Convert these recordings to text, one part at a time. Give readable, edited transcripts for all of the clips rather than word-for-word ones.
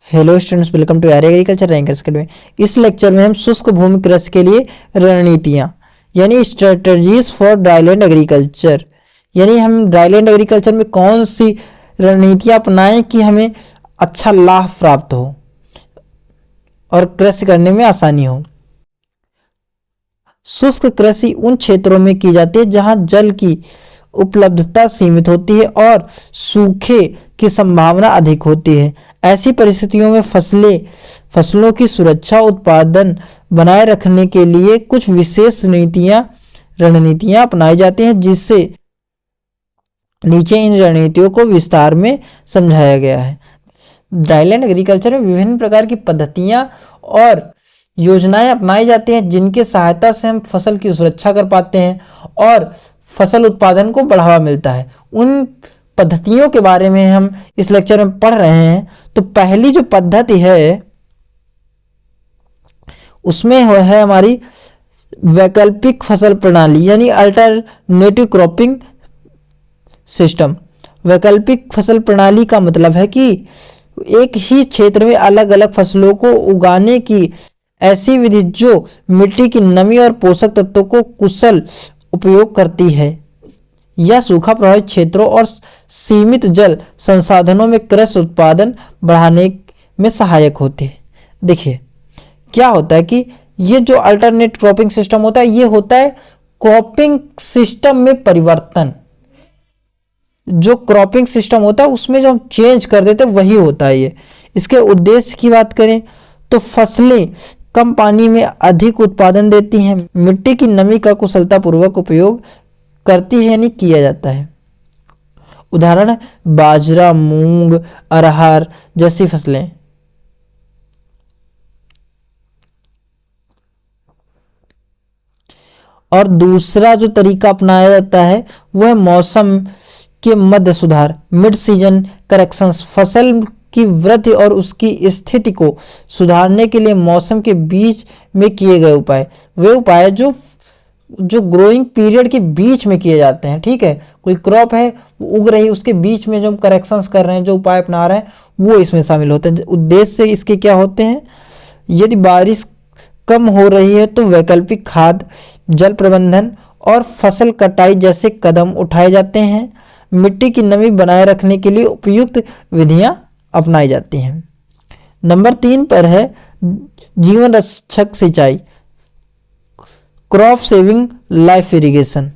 Hello students, welcome to Agriculture Rankers Academy. इस lecture में हम शुष्क भूमि कृषि के लिए रणनीतियाँ यानी स्ट्रेटजीज फॉर ड्राईलैंड एग्रीकल्चर, यानी हम ड्राईलैंड एग्रीकल्चर में कौन सी रणनीतियाँ अपनाएं कि हमें अच्छा लाभ प्राप्त हो और कृषि करने में आसानी हो। शुष्क कृषि उन क्षेत्रों में की जाती है जहां जल की उपलब्धता सीमित होती है और सूखे की संभावना अधिक होती है। ऐसी परिस्थितियों में फसलों की सुरक्षा उत्पादन बनाए रखने के लिए कुछ विशेष रणनीतियां अपनाई जाती हैं, जिससे नीचे इन रणनीतियों को विस्तार में समझाया गया है। ड्राईलैंड एग्रीकल्चर में विभिन्न प्रकार की पद्धतियां और योजनाएं अपनाई जाती हैं, जिनके सहायता से हम फसल की सुरक्षा कर पाते हैं और फसल उत्पादन को बढ़ावा मिलता है। उन पद्धतियों के बारे में हम इस लेक्चर में पढ़ रहे हैं। तो पहली जो पद्धति है उसमें है हमारी वैकल्पिक फसल प्रणाली यानी अल्टरनेटिव क्रॉपिंग सिस्टम। वैकल्पिक फसल प्रणाली का मतलब है कि एक ही क्षेत्र में अलग अलग फसलों को उगाने की ऐसी विधि जो मिट्टी की नमी और पोषक तत्वों को कुशल उपयोग करती है। यह सूखा प्रभावित क्षेत्रों और सीमित जल संसाधनों में कृषि उत्पादन बढ़ाने में सहायक होते हैं। देखिए क्या होता है कि ये जो अल्टरनेट क्रॉपिंग सिस्टम होता है, ये होता है क्रॉपिंग सिस्टम में परिवर्तन। जो क्रॉपिंग सिस्टम होता है उसमें जो हम चेंज कर देते हैं वही होता है ये। इसके उद्देश्य की बात करें तो फसलें कम पानी में अधिक उत्पादन देती हैं, मिट्टी की नमी का कुशलतापूर्वक उपयोग करती है यानी किया जाता है। उदाहरण है बाजरा, मूंग, अरहर जैसी फसलें। और दूसरा जो तरीका अपनाया जाता है वह है मौसम के मध्य सुधार, मिड सीजन करेक्शंस। फसल की वृद्धि और उसकी स्थिति को सुधारने के लिए मौसम के बीच में किए गए उपाय, वे उपाय जो ग्रोइंग पीरियड के बीच में किए जाते हैं। ठीक है, कोई क्रॉप है वो उग रही है, उसके बीच में जो हम करेक्शंस कर रहे हैं, जो उपाय अपना रहे हैं, वो इसमें शामिल होते हैं। उद्देश्य इसके क्या होते हैं? यदि बारिश कम हो रही है तो वैकल्पिक खाद, जल प्रबंधन और फसल कटाई जैसे कदम उठाए जाते हैं। मिट्टी की नमी बनाए रखने के लिए उपयुक्त विधियां अपनाई जाती हैं। नंबर 3 पर है जीवन रक्षक सिंचाई, क्रॉप सेविंग लाइफ इरिगेशन।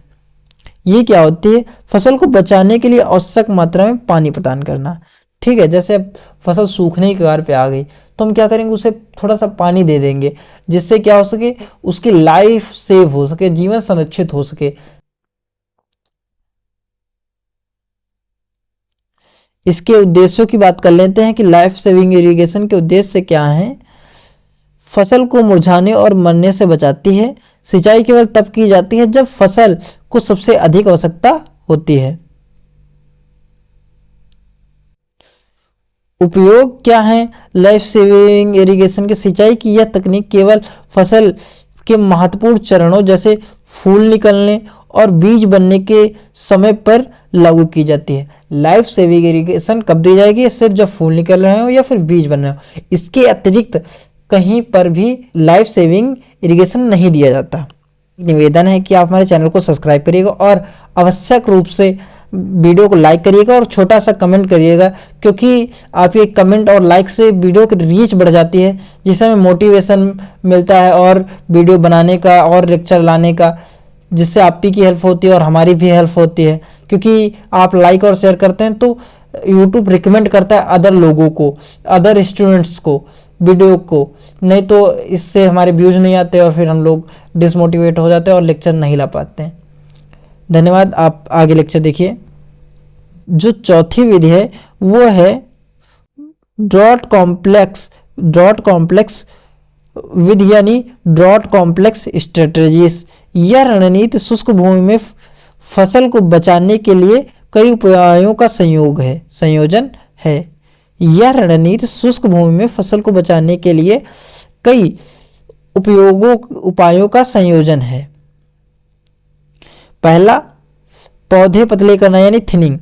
ये क्या होती है? फसल को बचाने के लिए आवश्यक मात्रा में पानी प्रदान करना। ठीक है, जैसे अब फसल सूखने की कगार पे आ गई तो हम क्या करेंगे, उसे थोड़ा सा पानी दे देंगे, जिससे क्या हो सके, उसकी लाइफ सेव हो सके, जीवन संरक्षित हो सके। इसके उद्देश्यों की बात कर लेते हैं कि लाइफ सेविंग इरिगेशन के उद्देश्य क्या हैं। फसल को मुरझाने और मरने से बचाती है। सिंचाई केवल तब की जाती है जब फसल को सबसे अधिक आवश्यकता होती है। उपयोग क्या है लाइफ सेविंग इरिगेशन के? सिंचाई की यह तकनीक केवल फसल के महत्वपूर्ण चरणों जैसे फूल निकलने और बीज बनने के समय पर लागू की जाती है। लाइफ सेविंग इरिगेशन कब दी जाएगी? सिर्फ जब फूल निकल रहे हो या फिर बीज बन रहे हो। इसके अतिरिक्त कहीं पर भी लाइफ सेविंग इरिगेशन नहीं दिया जाता। निवेदन है कि आप हमारे चैनल को सब्सक्राइब करिएगा और आवश्यक रूप से वीडियो को लाइक करिएगा और छोटा सा कमेंट करिएगा, क्योंकि आपके कमेंट और लाइक से वीडियो की रीच बढ़ जाती है, जिससे हमें मोटिवेशन मिलता है और वीडियो बनाने का और लेक्चर लाने का, जिससे आपकी की हेल्प होती है और हमारी भी हेल्प होती है। क्योंकि आप लाइक और शेयर करते हैं तो यूट्यूब रिकमेंड करता है अदर लोगों को, अदर स्टूडेंट्स को वीडियो को, नहीं तो इससे हमारे व्यूज नहीं आते और फिर हम लोग डिसमोटिवेट हो जाते हैं और लेक्चर नहीं ला पाते हैं। धन्यवाद। आप आगे लेक्चर देखिए। जो चौथी विधि है वो है ड्रॉट कॉम्प्लेक्स विधि यानी ड्रॉट कॉम्प्लेक्स स्ट्रेटजीज। यह रणनीति शुष्क भूमि में फसल को बचाने के लिए कई उपायों का संयोजन है। यह रणनीति शुष्क भूमि में फसल को बचाने के लिए कई उपायों का संयोजन है। पहला, पौधे पतले करना यानी thinning.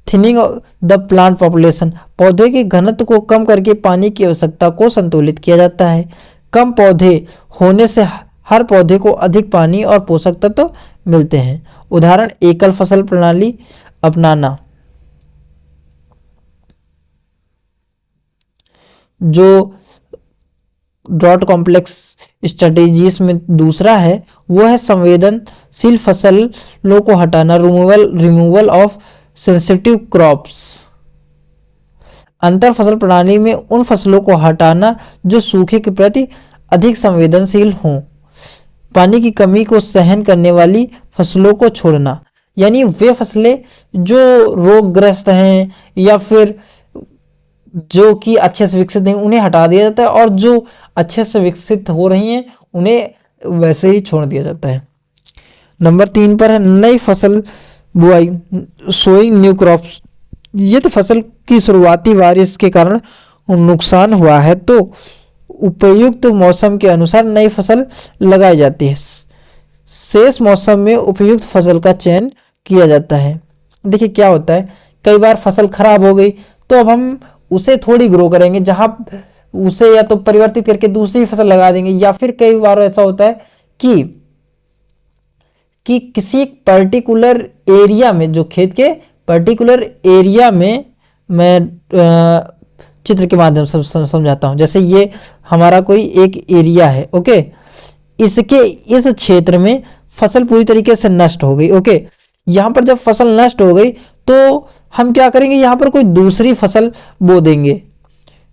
Thinning the plant population, पौधे के घनत्व को कम करके पानी की आवश्यकता को संतुलित किया जाता है। कम पौधे होने से हर पौधे को अधिक पानी और पोषक तत्व मिलते हैं। उदाहरण एकल फसल प्रणाली अपनाना, जो ड्रॉट कॉम्प्लेक्स स्ट्रेटेजीज में दूसरा है वो है संवेदनशील फसलों को हटाना, रिमूवल ऑफ सेंसिटिव क्रॉप्स। अंतर फसल प्रणाली में उन फसलों को हटाना जो सूखे के प्रति अधिक संवेदनशील हों। पानी की कमी को सहन करने वाली फसलों को छोड़ना, यानी वे फसलें जो रोगग्रस्त हैं या फिर जो कि अच्छे से विकसित नहीं उन्हें हटा दिया जाता है, और जो अच्छे से विकसित हो रही हैं उन्हें वैसे ही छोड़ दिया जाता है। नंबर 3 पर है नई फसल बुआई, सोइंग न्यू क्रॉप्स। यदि फसल की शुरुआती बारिश के कारण नुकसान हुआ है तो उपयुक्त मौसम के अनुसार नई फसल लगाई जाती है। शेष मौसम में उपयुक्त फसल का चयन किया जाता है। देखिए क्या होता है, कई बार फसल खराब हो गई तो अब हम उसे थोड़ी ग्रो करेंगे, जहां उसे या तो परिवर्तित करके दूसरी फसल लगा देंगे, या फिर कई बार ऐसा होता है कि किसी पर्टिकुलर एरिया में, जो खेत के पर्टिकुलर एरिया में, मैं चित्र के माध्यम से समझाता हूं। जैसे ये हमारा कोई एक एरिया है, ओके, इसके इस क्षेत्र में फसल पूरी तरीके से नष्ट हो गई, ओके। यहां पर जब फसल नष्ट हो गई तो हम क्या करेंगे, यहां पर कोई दूसरी फसल बो देंगे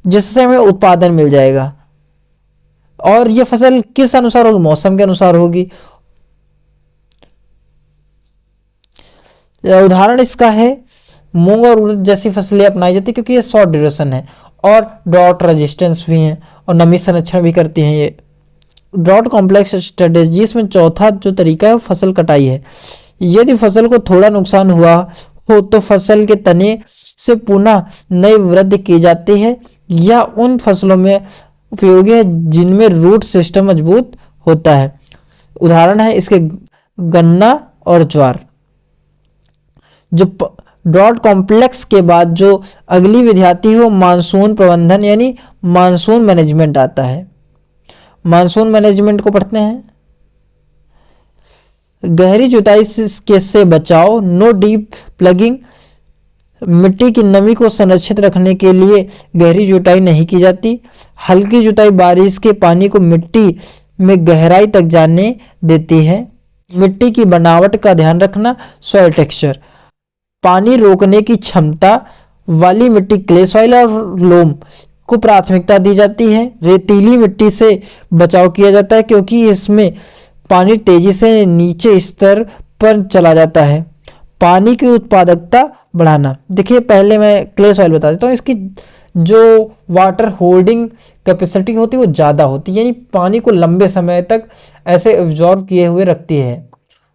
जिससे हमें उत्पादन मिल जाएगा। और ये फसल किस अनुसार होगी, मौसम के अनुसार होगी। उदाहरण इसका है मूंग और उड़द जैसी फसलें अपनाई जाती है क्योंकि ये शॉर्ट ड्यूरेशन है और ड्रॉट रेजिस्टेंस भी हैं और नमी संरक्षण भी करती हैं। ये ड्रॉट कॉम्प्लेक्स स्ट्रेटेजीज में चौथा जो तरीका है वो फसल कटाई है। यदि फसल को थोड़ा नुकसान हुआ हो तो फसल के तने से पुनः नई वृद्धि की जाती है। यह उन फसलों में उपयोगी है जिनमें रूट सिस्टम मजबूत होता है। उदाहरण है इसके गन्ना और ज्वार। जो ड्रॉट कॉम्प्लेक्स के बाद जो अगली विधि आती है वो मानसून प्रबंधन यानी मानसून मैनेजमेंट आता है। मानसून मैनेजमेंट को पढ़ते हैं। गहरी जुताई से बचाव, नो डीप प्लगिंग। मिट्टी की नमी को संरक्षित रखने के लिए गहरी जुताई नहीं की जाती। हल्की जुताई बारिश के पानी को मिट्टी में गहराई तक जाने देती है। मिट्टी की बनावट का ध्यान रखना, सॉइल टेक्सचर। पानी रोकने की क्षमता वाली मिट्टी क्ले सॉइल और लोम को प्राथमिकता दी जाती है। रेतीली मिट्टी से बचाव किया जाता है क्योंकि इसमें पानी तेजी से नीचे स्तर पर चला जाता है। पानी की उत्पादकता बढ़ाना। देखिए पहले मैं क्ले सॉइल बता देता हूँ। इसकी जो वाटर होल्डिंग कैपेसिटी होती है वो ज़्यादा होती है, यानी पानी को लंबे समय तक ऐसे एब्जॉर्ब किए हुए रखती है,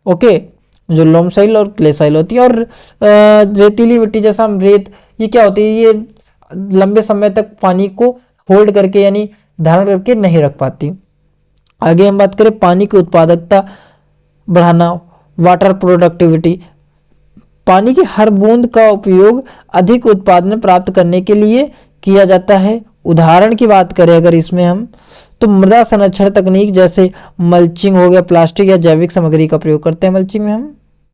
ओके। जो लोम सॉइल और क्ले सॉइल होती है। और रेतीली मिट्टी जैसा हम रेत, ये क्या होती है, ये लंबे समय तक पानी को होल्ड करके यानी धारण करके नहीं रख पाती। आगे हम बात करें पानी की उत्पादकता बढ़ाना, वाटर प्रोडक्टिविटी। पानी की हर बूंद का उपयोग अधिक उत्पादन प्राप्त करने के लिए किया जाता है। उदाहरण की बात करें अगर इसमें हम, तो मृदा संरक्षण तकनीक जैसे मल्चिंग हो गया, प्लास्टिक या जैविक सामग्री का प्रयोग करते हैं मल्चिंग में हम।